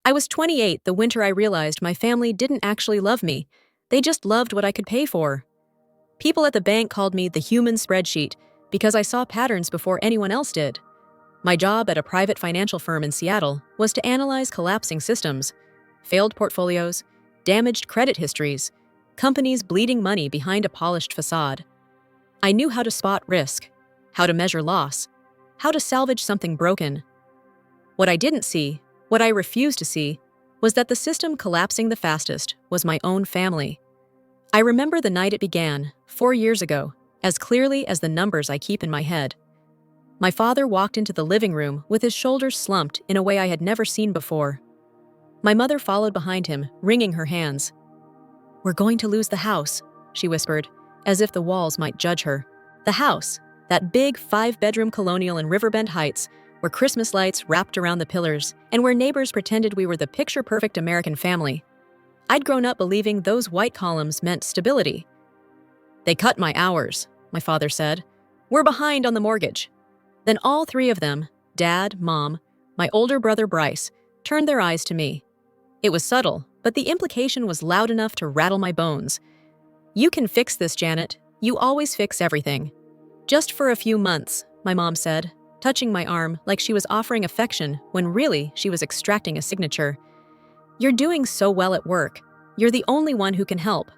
I was 28 the winter I realized my family didn't actually love me. They just loved what I could pay for. People at the bank called me the human spreadsheet because I saw patterns before anyone else did. My job at a private financial firm in Seattle was to analyze collapsing systems, failed portfolios, damaged credit histories, companies bleeding money behind a polished facade. I knew how to spot risk, how to measure loss, how to salvage something broken. What I didn't see, what I refused to see, was that the system collapsing the fastest was my own family. I remember the night it began, 4 years ago, as clearly as the numbers I keep in my head. My father walked into the living room with his shoulders slumped in a way I had never seen before. My mother followed behind him, wringing her hands. "We're going to lose the house," she whispered, as if the walls might judge her. The house, that big 5-bedroom colonial in Riverbend Heights, where Christmas lights wrapped around the pillars and where neighbors pretended we were the picture-perfect American family. I'd grown up believing those white columns meant stability. "They cut my hours," my father said. "We're behind on the mortgage." Then all three of them, Dad, Mom, my older brother Bryce, turned their eyes to me. It was subtle, but the implication was loud enough to rattle my bones. "You can fix this, Janet. You always fix everything." "Just for a few months," my mom said, touching my arm like she was offering affection when really she was extracting a signature. "You're doing so well at work. You're the only one who can help."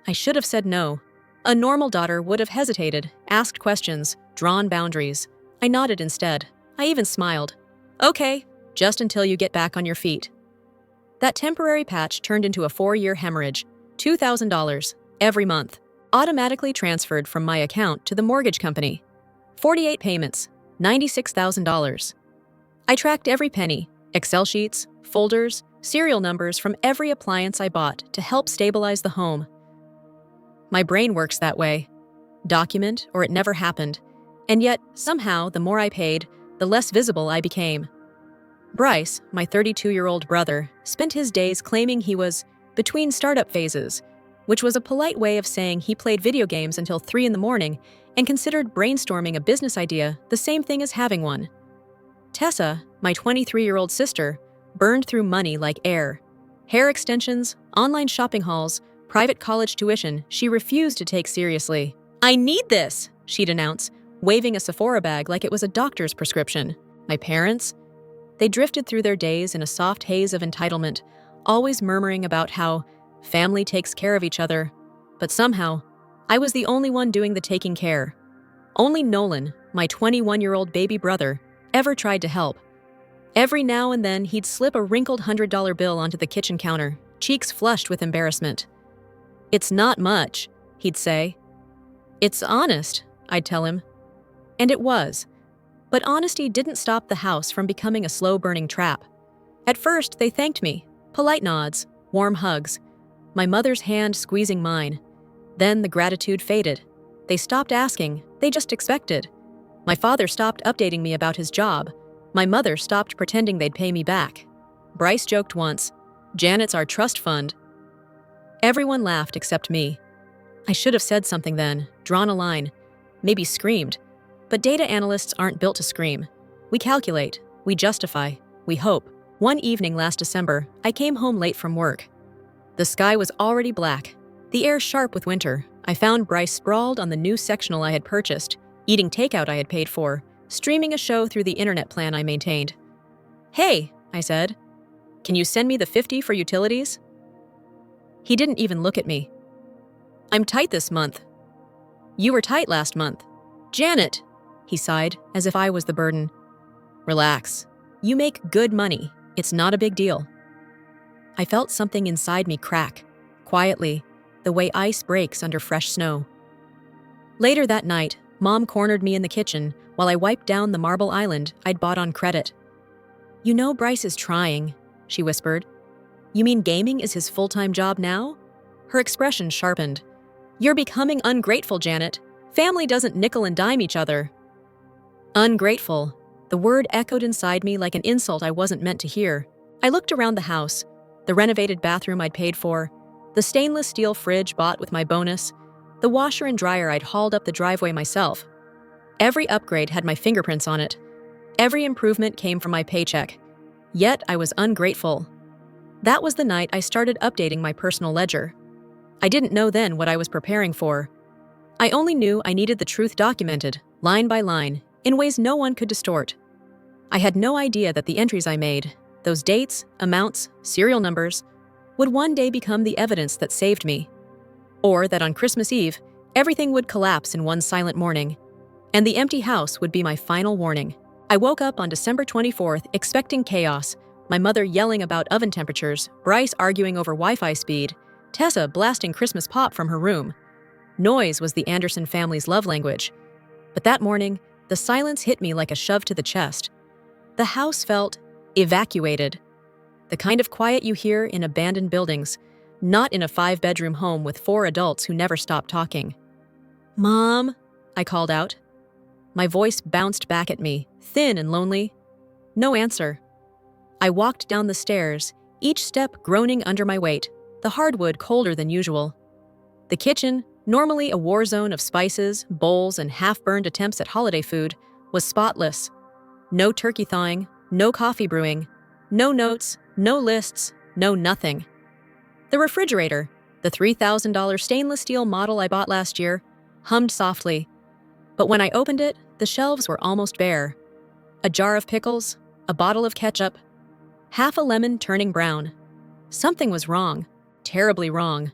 I should have said no. A normal daughter would have hesitated, asked questions, drawn boundaries. I nodded instead. I even smiled. "Okay, just until you get back on your feet." That temporary patch turned into a 4-year hemorrhage, $2,000 every month, automatically transferred from my account to the mortgage company. 48 payments, $96,000. I tracked every penny, Excel sheets, folders, serial numbers from every appliance I bought to help stabilize the home. My brain works that way. Document or it never happened. And yet, somehow, the more I paid, the less visible I became. Bryce, my 32-year-old brother, spent his days claiming he was between startup phases, which was a polite way of saying he played video games until 3 a.m. and considered brainstorming a business idea the same thing as having one. Tessa, my 23-year-old sister, burned through money like air. Hair extensions, online shopping hauls, private college tuition she refused to take seriously. "I need this," she'd announce, waving a Sephora bag like it was a doctor's prescription. My parents? They drifted through their days in a soft haze of entitlement, always murmuring about how family takes care of each other. But somehow, I was the only one doing the taking care. Only Nolan, my 21-year-old baby brother, ever tried to help. Every now and then, he'd slip a wrinkled $100 bill onto the kitchen counter, cheeks flushed with embarrassment. "It's not much," he'd say. "It's honest," I'd tell him. And it was. But honesty didn't stop the house from becoming a slow-burning trap. At first, they thanked me. Polite nods, warm hugs, my mother's hand squeezing mine. Then the gratitude faded. They stopped asking, they just expected. My father stopped updating me about his job. My mother stopped pretending they'd pay me back. Bryce joked once, "Janet's our trust fund." Everyone laughed except me. I should have said something then, drawn a line, maybe screamed. But data analysts aren't built to scream. We calculate, we justify, we hope. One evening last December, I came home late from work. The sky was already black, the air sharp with winter. I found Bryce sprawled on the new sectional I had purchased, eating takeout I had paid for, streaming a show through the internet plan I maintained. "Hey," I said, "can you send me the 50 for utilities?" He didn't even look at me. "I'm tight this month." "You were tight last month." "Janet," he sighed, as if I was the burden. "Relax. You make good money. It's not a big deal." I felt something inside me crack, quietly, the way ice breaks under fresh snow. Later that night, Mom cornered me in the kitchen while I wiped down the marble island I'd bought on credit. "You know Bryce is trying," she whispered. "You mean gaming is his full-time job now?" Her expression sharpened. "You're becoming ungrateful, Janet. Family doesn't nickel and dime each other." Ungrateful. The word echoed inside me like an insult I wasn't meant to hear. I looked around the house, the renovated bathroom I'd paid for, the stainless steel fridge bought with my bonus, the washer and dryer I'd hauled up the driveway myself. Every upgrade had my fingerprints on it. Every improvement came from my paycheck. Yet I was ungrateful. That was the night I started updating my personal ledger. I didn't know then what I was preparing for. I only knew I needed the truth documented, line by line, in ways no one could distort. I had no idea that the entries I made, those dates, amounts, serial numbers, would one day become the evidence that saved me. Or that on Christmas Eve, everything would collapse in one silent morning, and the empty house would be my final warning. I woke up on December 24th expecting chaos, my mother yelling about oven temperatures, Bryce arguing over Wi-Fi speed, Tessa blasting Christmas pop from her room. Noise was the Anderson family's love language. But that morning, the silence hit me like a shove to the chest. The house felt evacuated. The kind of quiet you hear in abandoned buildings, not in a 5-bedroom home with 4 adults who never stop talking. "Mom," I called out. My voice bounced back at me, thin and lonely. No answer. I walked down the stairs, each step groaning under my weight, the hardwood colder than usual. The kitchen, normally a war zone of spices, bowls, and half-burned attempts at holiday food, was spotless. No turkey thawing, no coffee brewing, no notes, no lists, no nothing. The refrigerator, the $3,000 stainless steel model I bought last year, hummed softly. But when I opened it, the shelves were almost bare. A jar of pickles, a bottle of ketchup, half a lemon turning brown. Something was wrong, terribly wrong.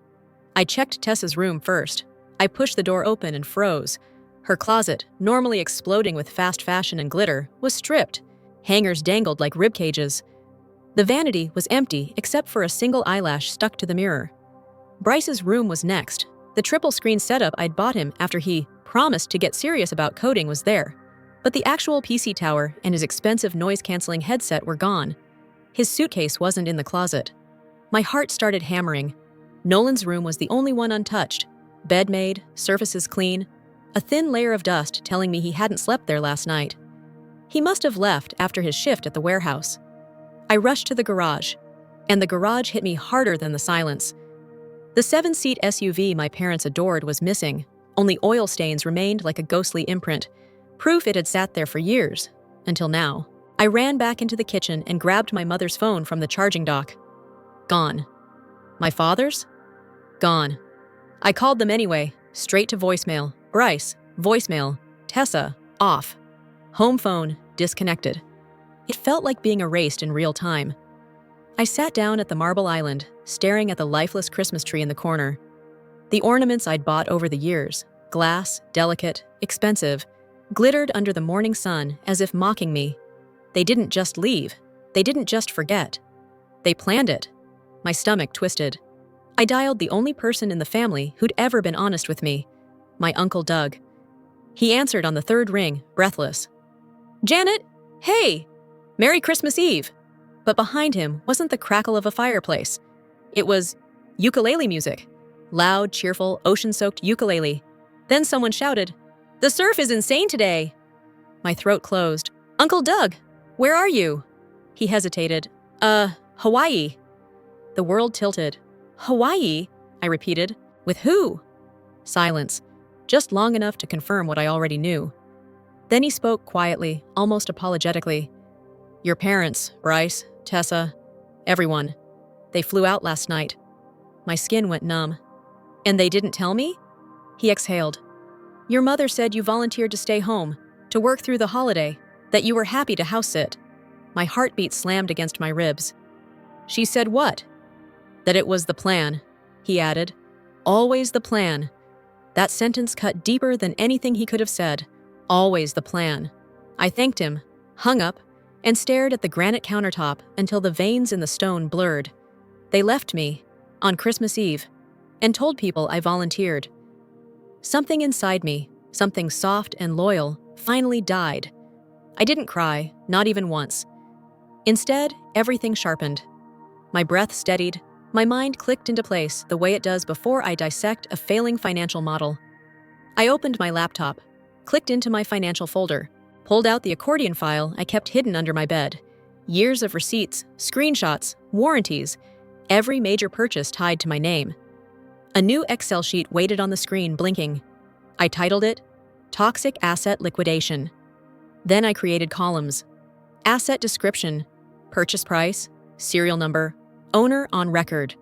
I checked Tessa's room first. I pushed the door open and froze. Her closet, normally exploding with fast fashion and glitter, was stripped. Hangers dangled like rib cages. The vanity was empty except for a single eyelash stuck to the mirror. Bryce's room was next. The triple-screen setup I'd bought him after he promised to get serious about coding was there. But the actual PC tower and his expensive noise-canceling headset were gone. His suitcase wasn't in the closet. My heart started hammering. Nolan's room was the only one untouched. Bed made, surfaces clean, a thin layer of dust telling me he hadn't slept there last night. He must have left after his shift at the warehouse. I rushed to the garage, and the garage hit me harder than the silence. The 7-seat SUV my parents adored was missing. Only oil stains remained like a ghostly imprint, proof it had sat there for years, until now. I ran back into the kitchen and grabbed my mother's phone from the charging dock. Gone. My father's? Gone. I called them anyway, straight to voicemail. Bryce, voicemail. Tessa, off. Home phone, disconnected. It felt like being erased in real time. I sat down at the marble island, staring at the lifeless Christmas tree in the corner. The ornaments I'd bought over the years, glass, delicate, expensive, glittered under the morning sun as if mocking me. They didn't just leave. They didn't just forget. They planned it. My stomach twisted. I dialed the only person in the family who'd ever been honest with me, my Uncle Doug. He answered on the 3rd ring, breathless. "Janet, hey! Merry Christmas Eve!" But behind him wasn't the crackle of a fireplace. It was ukulele music. Loud, cheerful, ocean-soaked ukulele. Then someone shouted, "The surf is insane today!" My throat closed. "Uncle Doug, where are you?" He hesitated. Hawaii." The world tilted. "Hawaii?" I repeated. "With who?" Silence, just long enough to confirm what I already knew. Then he spoke quietly, almost apologetically. "Your parents, Bryce, Tessa, everyone. They flew out last night." My skin went numb. "And they didn't tell me?" He exhaled. "Your mother said you volunteered to stay home, to work through the holiday, that you were happy to house sit." My heartbeat slammed against my ribs. "She said what?" "That it was the plan," he added. "Always the plan." That sentence cut deeper than anything he could have said. Always the plan. I thanked him, hung up, and stared at the granite countertop until the veins in the stone blurred. They left me, on Christmas Eve, and told people I volunteered. Something inside me, something soft and loyal, finally died. I didn't cry, not even once. Instead, everything sharpened. My breath steadied, my mind clicked into place the way it does before I dissect a failing financial model. I opened my laptop, clicked into my financial folder, pulled out the accordion file I kept hidden under my bed. Years of receipts, screenshots, warranties, every major purchase tied to my name. A new Excel sheet waited on the screen, blinking. I titled it, Toxic Asset Liquidation. Then I created columns. Asset description, purchase price, serial number, owner on record.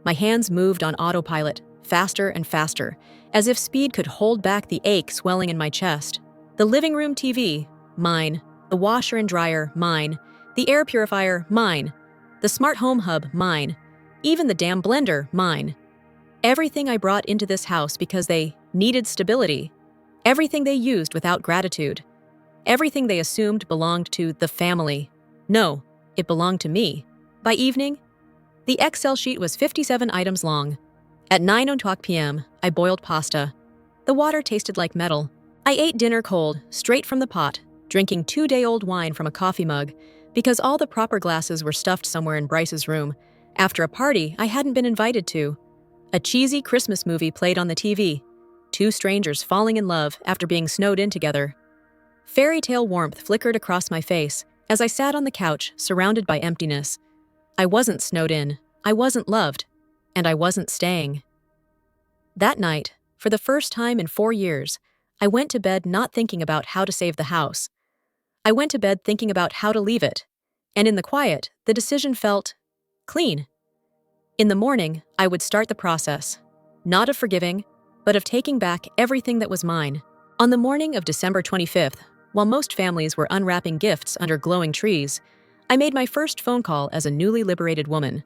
My hands moved on autopilot, faster and faster, as if speed could hold back the ache swelling in my chest. The living room TV, mine. The washer and dryer, mine. The air purifier, mine. The smart home hub, mine. Even the damn blender, mine. Everything I brought into this house because they needed stability. Everything they used without gratitude. Everything they assumed belonged to the family. No, it belonged to me. By evening, the Excel sheet was 57 items long. At 9:00 p.m., I boiled pasta. The water tasted like metal. I ate dinner cold, straight from the pot, drinking 2-day-old wine from a coffee mug, because all the proper glasses were stuffed somewhere in Bryce's room, after a party I hadn't been invited to. A cheesy Christmas movie played on the TV. Two strangers falling in love after being snowed in together. Fairy tale warmth flickered across my face as I sat on the couch, surrounded by emptiness. I wasn't snowed in, I wasn't loved, and I wasn't staying. That night, for the first time in 4 years, I went to bed not thinking about how to save the house. I went to bed thinking about how to leave it, and in the quiet, the decision felt clean. In the morning, I would start the process, not of forgiving, but of taking back everything that was mine. On the morning of December 25th, while most families were unwrapping gifts under glowing trees, I made my first phone call as a newly liberated woman.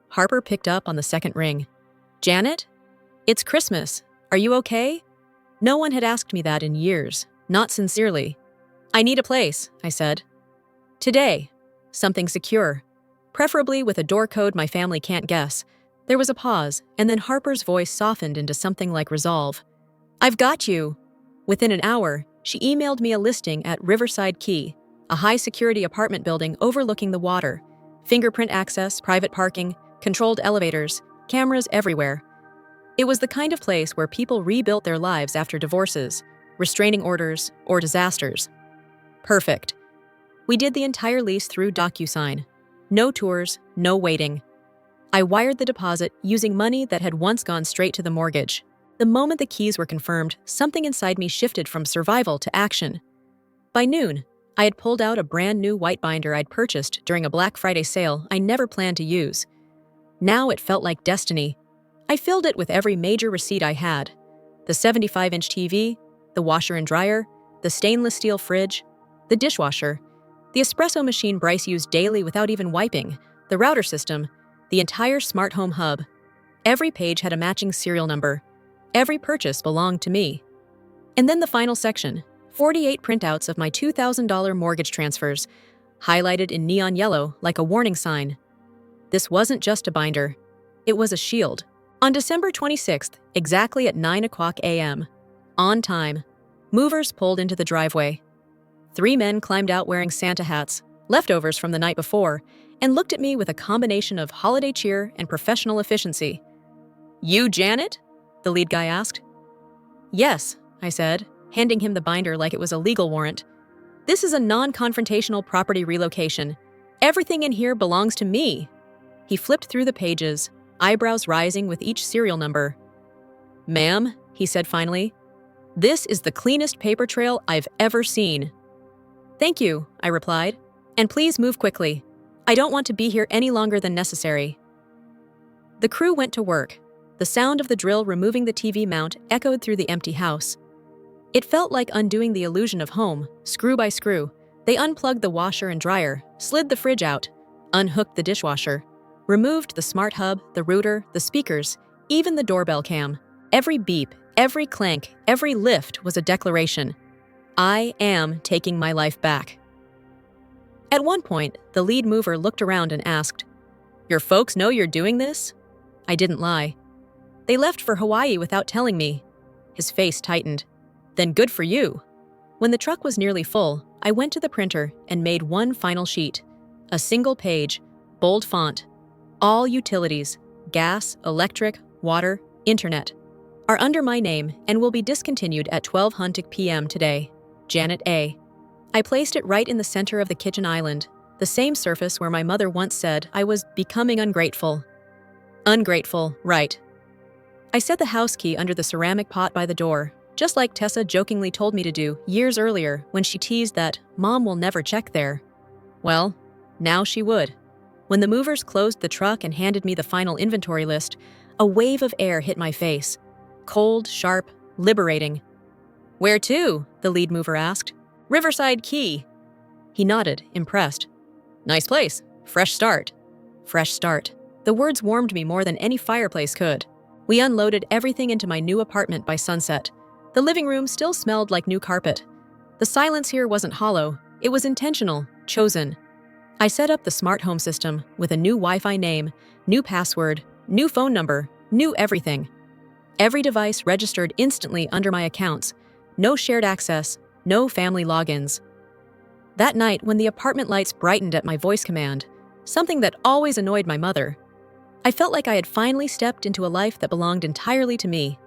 Harper picked up on the second ring. "Janet? It's Christmas. Are you okay?" No one had asked me that in years, not sincerely. "I need a place," I said. "Today. Something secure. Preferably with a door code my family can't guess." There was a pause, and then Harper's voice softened into something like resolve. "I've got you." Within an hour, she emailed me a listing at Riverside Key, a high-security apartment building overlooking the water. Fingerprint access, private parking, controlled elevators, cameras everywhere. It was the kind of place where people rebuilt their lives after divorces, restraining orders, or disasters. Perfect. We did the entire lease through DocuSign. No tours, no waiting. I wired the deposit using money that had once gone straight to the mortgage. The moment the keys were confirmed, something inside me shifted from survival to action. By noon, I had pulled out a brand new white binder I'd purchased during a Black Friday sale I never planned to use. Now it felt like destiny. I filled it with every major receipt I had. The 75-inch TV, the washer and dryer, the stainless steel fridge, the dishwasher, the espresso machine Bryce used daily without even wiping, the router system, the entire smart home hub. Every page had a matching serial number. Every purchase belonged to me. And then the final section, 48 printouts of my $2,000 mortgage transfers, highlighted in neon yellow like a warning sign. This wasn't just a binder. It was a shield. On December 26th, exactly at 9:00 a.m., on time, movers pulled into the driveway. 3 men climbed out wearing Santa hats, leftovers from the night before, and looked at me with a combination of holiday cheer and professional efficiency. "You Janet?" the lead guy asked. "Yes," I said, handing him the binder like it was a legal warrant. "This is a non-confrontational property relocation. Everything in here belongs to me." He flipped through the pages, eyebrows rising with each serial number. "Ma'am," he said finally, "this is the cleanest paper trail I've ever seen." "Thank you," I replied, "and please move quickly. I don't want to be here any longer than necessary." The crew went to work. The sound of the drill removing the TV mount echoed through the empty house. It felt like undoing the illusion of home, screw by screw. They unplugged the washer and dryer, slid the fridge out, unhooked the dishwasher, removed the smart hub, the router, the speakers, even the doorbell cam. Every beep, every clank, every lift was a declaration. I am taking my life back. At one point, the lead mover looked around and asked, "Your folks know you're doing this?" I didn't lie. "They left for Hawaii without telling me." His face tightened. "Then good for you." When the truck was nearly full, I went to the printer and made one final sheet. A single page, bold font. All utilities, gas, electric, water, internet, are under my name and will be discontinued at 12:00 p.m. today. Janet A. I placed it right in the center of the kitchen island, the same surface where my mother once said I was becoming ungrateful. Ungrateful, right. I set the house key under the ceramic pot by the door, just like Tessa jokingly told me to do years earlier when she teased that Mom will never check there. Well, Now she would. When the movers closed the truck and handed me the final inventory list, a wave of air hit my face. Cold, sharp, liberating. "Where to?" the lead mover asked. "Riverside Key." He nodded, impressed. "Nice place. Fresh start." Fresh start. The words warmed me more than any fireplace could. We unloaded everything into my new apartment by sunset. The living room still smelled like new carpet. The silence here wasn't hollow. It was intentional, chosen. I set up the smart home system with a new Wi-Fi name, new password, new phone number, new everything. Every device registered instantly under my accounts. No shared access, no family logins. That night, when the apartment lights brightened at my voice command, something that always annoyed my mother, I felt like I had finally stepped into a life that belonged entirely to me.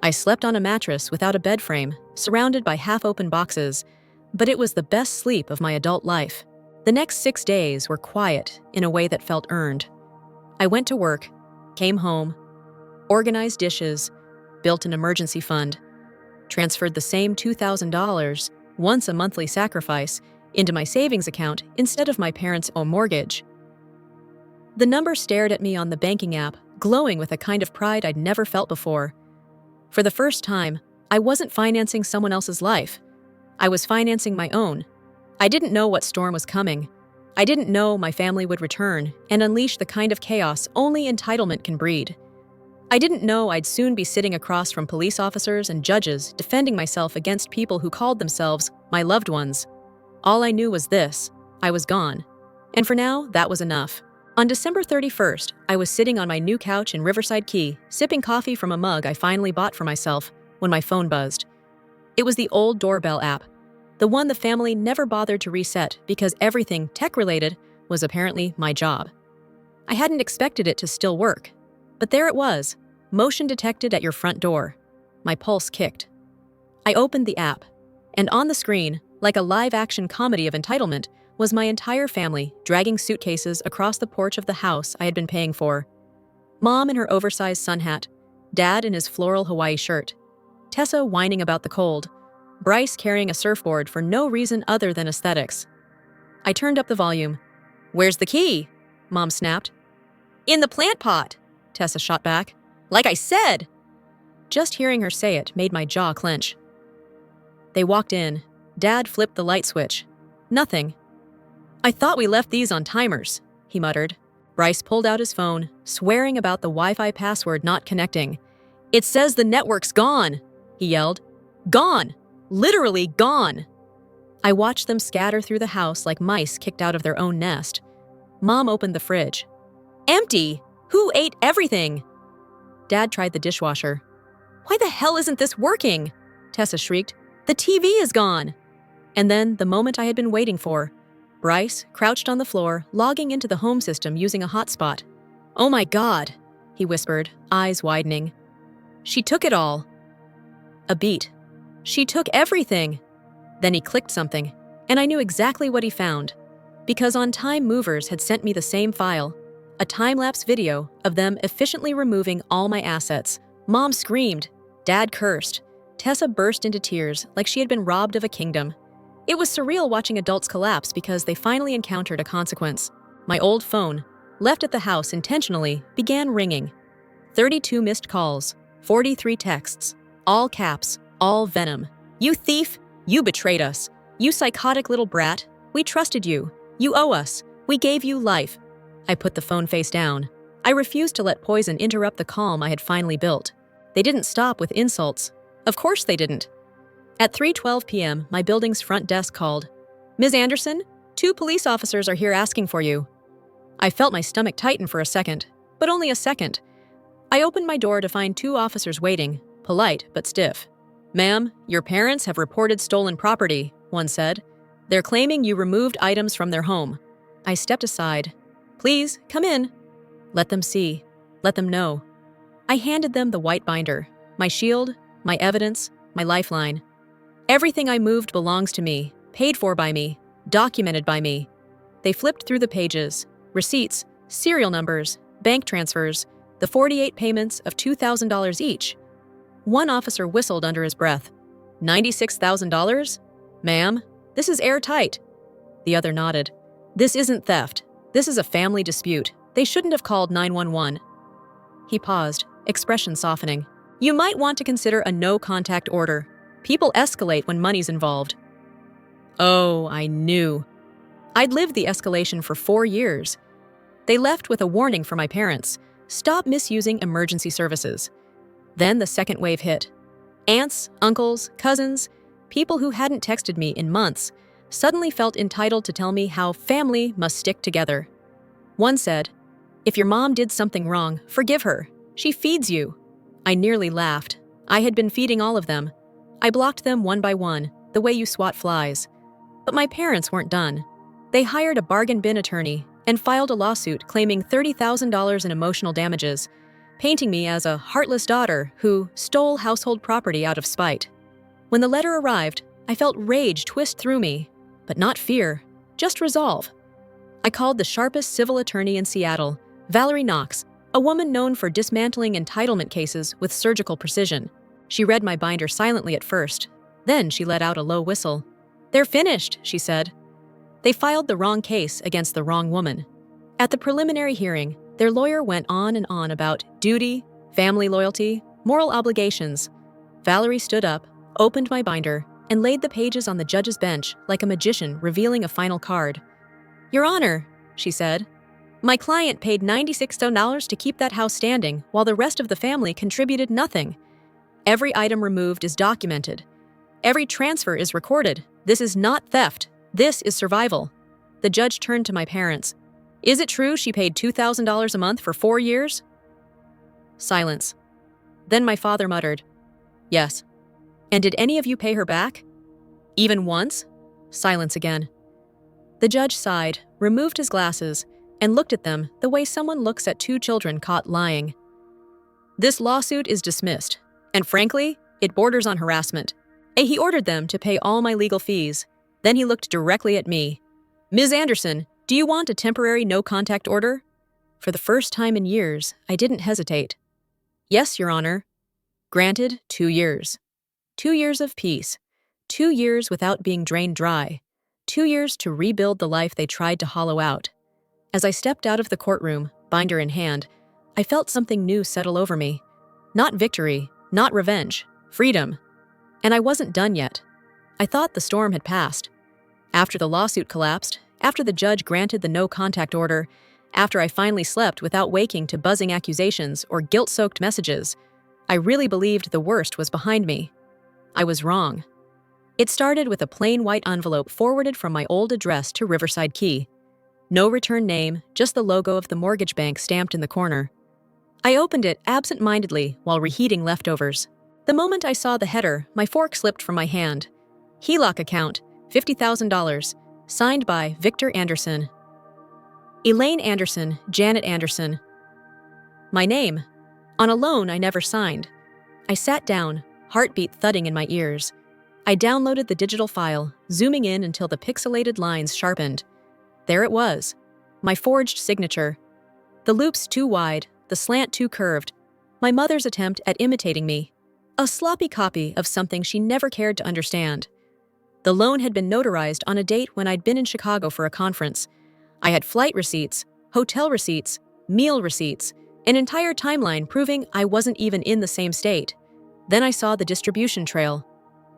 I slept on a mattress without a bed frame, surrounded by half-open boxes, but it was the best sleep of my adult life. The next 6 days were quiet in a way that felt earned. I went to work, came home, organized dishes, built an emergency fund, transferred the same $2,000, once a monthly sacrifice, into my savings account instead of my parents' own mortgage. The number stared at me on the banking app, glowing with a kind of pride I'd never felt before. For the first time, I wasn't financing someone else's life. I was financing my own. I didn't know what storm was coming. I didn't know my family would return and unleash the kind of chaos only entitlement can breed. I didn't know I'd soon be sitting across from police officers and judges defending myself against people who called themselves my loved ones. All I knew was this: I was gone. And for now, that was enough. On December 31st, I was sitting on my new couch in Riverside Key, sipping coffee from a mug I finally bought for myself, when my phone buzzed. It was the old doorbell app, the one the family never bothered to reset because everything tech-related was apparently my job. I hadn't expected it to still work, but there it was, motion detected at your front door. My pulse kicked. I opened the app, and on the screen, like a live-action comedy of entitlement, was my entire family dragging suitcases across the porch of the house I had been paying for. Mom in her oversized sun hat, Dad in his floral Hawaii shirt, Tessa whining about the cold, Bryce carrying a surfboard for no reason other than aesthetics. I turned up the volume. "Where's the key?" Mom snapped. "In the plant pot," Tessa shot back. "Like I said!" Just hearing her say it made my jaw clench. They walked in. Dad flipped the light switch. Nothing. "I thought we left these on timers," he muttered. Bryce pulled out his phone, swearing about the Wi-Fi password not connecting. "It says the network's gone," he yelled. "Gone! Literally gone!" I watched them scatter through the house like mice kicked out of their own nest. Mom opened the fridge. "Empty! Who ate everything?" Dad tried the dishwasher. "Why the hell isn't this working?" Tessa shrieked. "The TV is gone!" And then, the moment I had been waiting for, Bryce crouched on the floor, logging into the home system using a hotspot. "Oh my God," he whispered, eyes widening. "She took it all." A beat. "She took everything." Then he clicked something, and I knew exactly what he found. Because On Time Movers had sent me the same file, a time-lapse video of them efficiently removing all my assets. Mom screamed. Dad cursed. Tessa burst into tears like she had been robbed of a kingdom. It was surreal watching adults collapse because they finally encountered a consequence. My old phone, left at the house intentionally, began ringing. 32 missed calls, 43 texts, all caps, all venom. "You thief! You betrayed us! You psychotic little brat! We trusted you! You owe us! We gave you life!" I put the phone face down. I refused to let poison interrupt the calm I had finally built. They didn't stop with insults. Of course they didn't. At 3:12 p.m., my building's front desk called. "Ms. Anderson, 2 police officers are here asking for you." I felt my stomach tighten for a second, but only a second. I opened my door to find 2 officers waiting, polite but stiff. "Ma'am, your parents have reported stolen property," one said. "They're claiming you removed items from their home." I stepped aside. "Please, come in." Let them see. Let them know. I handed them the white binder, my shield, my evidence, my lifeline. Everything I moved belongs to me, paid for by me, documented by me. They flipped through the pages, receipts, serial numbers, bank transfers, the 48 payments of $2,000 each. One officer whistled under his breath. $96,000? "Ma'am, this is airtight." The other nodded. "This isn't theft. This is a family dispute. They shouldn't have called 911. He paused, expression softening. You might want to consider a no-contact order. People escalate when money's involved. Oh, I knew. I'd lived the escalation for 4 years. They left with a warning for my parents. Stop misusing emergency services. Then the second wave hit. Aunts, uncles, cousins, people who hadn't texted me in months, suddenly felt entitled to tell me how family must stick together. One said, "If your mom did something wrong, forgive her. She feeds you." I nearly laughed. I had been feeding all of them. I blocked them one by one, the way you swat flies. But my parents weren't done. They hired a bargain bin attorney and filed a lawsuit claiming $30,000 in emotional damages, painting me as a heartless daughter who stole household property out of spite. When the letter arrived, I felt rage twist through me, but not fear, just resolve. I called the sharpest civil attorney in Seattle, Valerie Knox, a woman known for dismantling entitlement cases with surgical precision. She read my binder silently at first. Then she let out a low whistle. "They're finished," she said. They filed the wrong case against the wrong woman. At the preliminary hearing, their lawyer went on and on about duty, family loyalty, moral obligations. Valerie stood up, opened my binder, and laid the pages on the judge's bench like a magician revealing a final card. "Your Honor," she said, "my client paid $96 to keep that house standing while the rest of the family contributed nothing. Every item removed is documented. Every transfer is recorded. This is not theft. This is survival." The judge turned to my parents. "Is it true she paid $2,000 a month for 4 years?" Silence. Then my father muttered, "Yes." "And did any of you pay her back?" "Even once?" Silence again. The judge sighed, removed his glasses, and looked at them the way someone looks at 2 children caught lying. "This lawsuit is dismissed, and frankly, it borders on harassment." He ordered them to pay all my legal fees. Then he looked directly at me. "Ms. Anderson, do you want a temporary no-contact order?" For the first time in years, I didn't hesitate. "Yes, Your Honor." Granted, 2 years. 2 years of peace. 2 years without being drained dry. 2 years to rebuild the life they tried to hollow out. As I stepped out of the courtroom, binder in hand, I felt something new settle over me. Not victory, not revenge, freedom. And I wasn't done yet. I thought the storm had passed. After the lawsuit collapsed, after the judge granted the no-contact order, after I finally slept without waking to buzzing accusations or guilt-soaked messages, I really believed the worst was behind me. I was wrong. It started with a plain white envelope forwarded from my old address to Riverside Key. No return name, just the logo of the mortgage bank stamped in the corner. I opened it absent-mindedly while reheating leftovers. The moment I saw the header, my fork slipped from my hand. HELOC account, $50,000, signed by Victor Anderson. Elaine Anderson, Janet Anderson. My name. On a loan I never signed. I sat down, heartbeat thudding in my ears. I downloaded the digital file, zooming in until the pixelated lines sharpened. There it was, my forged signature. The loops too wide, the slant too curved. My mother's attempt at imitating me. A sloppy copy of something she never cared to understand. The loan had been notarized on a date when I'd been in Chicago for a conference. I had flight receipts, hotel receipts, meal receipts, an entire timeline proving I wasn't even in the same state. Then I saw the distribution trail.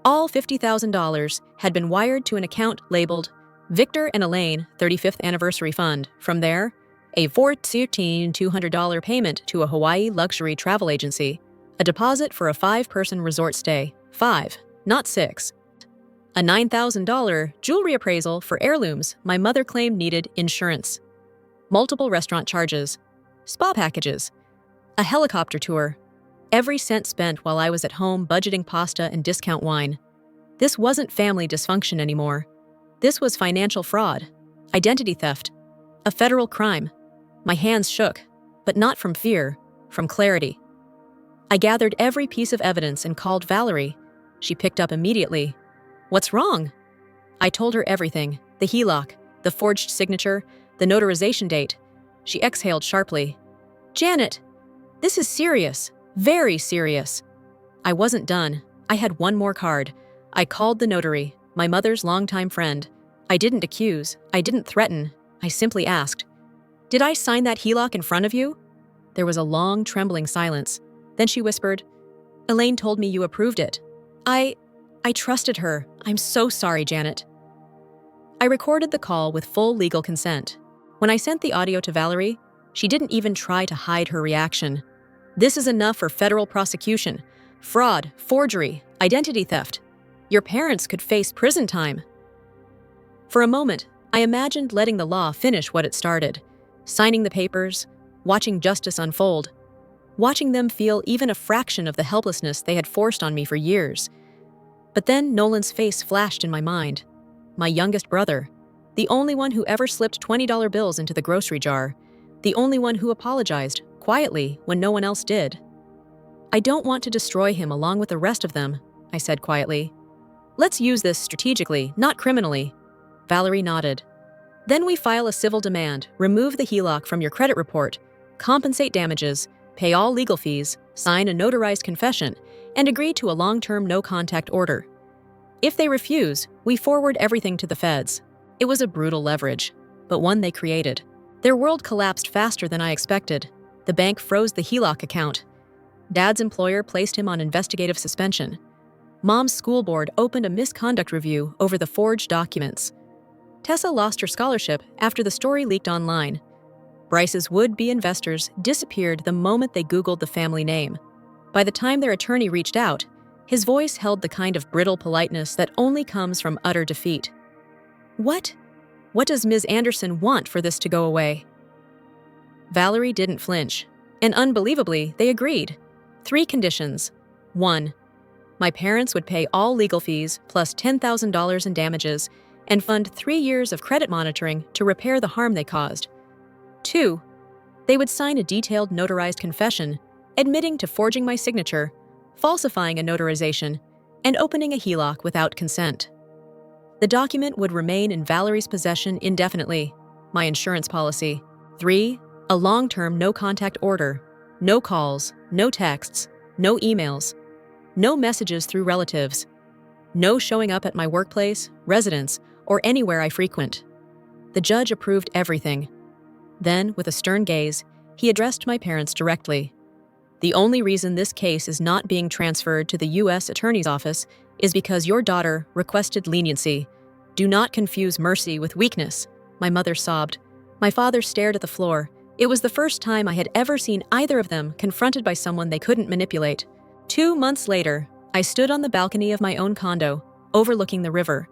All $50,000 had been wired to an account labeled Victor and Elaine 35th Anniversary Fund. From there, a $14,200 payment to a Hawaii luxury travel agency. A deposit for a 5-person resort stay. 5, not 6. A $9,000 jewelry appraisal for heirlooms my mother claimed needed insurance. Multiple restaurant charges. Spa packages. A helicopter tour. Every cent spent while I was at home budgeting pasta and discount wine. This wasn't family dysfunction anymore. This was financial fraud. Identity theft. A federal crime. My hands shook, but not from fear, from clarity. I gathered every piece of evidence and called Valerie. She picked up immediately. "What's wrong?" I told her everything, the HELOC, the forged signature, the notarization date. She exhaled sharply. "Janet, this is serious, very serious." I wasn't done. I had one more card. I called the notary, my mother's longtime friend. I didn't accuse, I didn't threaten, I simply asked, Did I sign that HELOC in front of you? There was a long, trembling silence. Then she whispered, Elaine told me you approved it. I trusted her. I'm so sorry, Janet. I recorded the call with full legal consent. When I sent the audio to Valerie, she didn't even try to hide her reaction. This is enough for federal prosecution. Fraud, forgery, identity theft. Your parents could face prison time. For a moment, I imagined letting the law finish what it started, signing the papers, watching justice unfold, watching them feel even a fraction of the helplessness they had forced on me for years. But then Nolan's face flashed in my mind. My youngest brother, the only one who ever slipped $20 bills into the grocery jar, the only one who apologized, quietly, when no one else did. I don't want to destroy him along with the rest of them, I said quietly. Let's use this strategically, not criminally. Valerie nodded. Then we file a civil demand, remove the HELOC from your credit report, compensate damages, pay all legal fees, sign a notarized confession, and agree to a long-term no-contact order. If they refuse, we forward everything to the feds. It was a brutal leverage, but one they created. Their world collapsed faster than I expected. The bank froze the HELOC account. Dad's employer placed him on investigative suspension. Mom's school board opened a misconduct review over the forged documents. Tessa lost her scholarship after the story leaked online. Bryce's would-be investors disappeared the moment they Googled the family name. By the time their attorney reached out, his voice held the kind of brittle politeness that only comes from utter defeat. What? What does Ms. Anderson want for this to go away? Valerie didn't flinch, and unbelievably, they agreed. 3 conditions. 1. My parents would pay all legal fees plus $10,000 in damages and fund 3 years of credit monitoring to repair the harm they caused. 2. They would sign a detailed notarized confession, admitting to forging my signature, falsifying a notarization, and opening a HELOC without consent. The document would remain in Valerie's possession indefinitely, my insurance policy. 3. A long-term no-contact order. No calls, no texts, no emails, no messages through relatives, no showing up at my workplace, residence, or anywhere I frequent. The judge approved everything. Then, with a stern gaze, he addressed my parents directly. The only reason this case is not being transferred to the U.S. Attorney's Office is because your daughter requested leniency. Do not confuse mercy with weakness, my mother sobbed. My father stared at the floor. It was the first time I had ever seen either of them confronted by someone they couldn't manipulate. 2 months later, I stood on the balcony of my own condo, overlooking the river.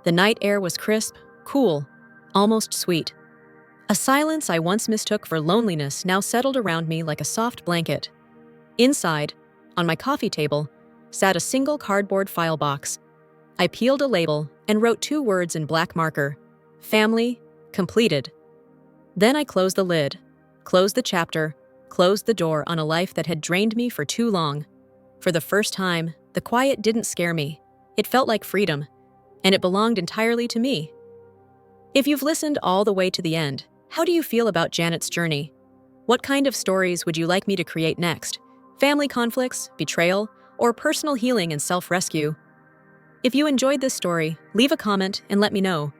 The night air was crisp, cool, almost sweet. A silence I once mistook for loneliness now settled around me like a soft blanket. Inside, on my coffee table, sat a single cardboard file box. I peeled a label and wrote 2 words in black marker: family, completed. Then I closed the lid, closed the chapter, closed the door on a life that had drained me for too long. For the first time, the quiet didn't scare me. It felt like freedom, and it belonged entirely to me. If you've listened all the way to the end, how do you feel about Janet's journey? What kind of stories would you like me to create next? Family conflicts, betrayal, or personal healing and self-rescue? If you enjoyed this story, leave a comment and let me know.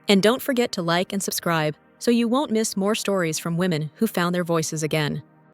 And don't forget to like and subscribe so you won't miss more stories from women who found their voices again.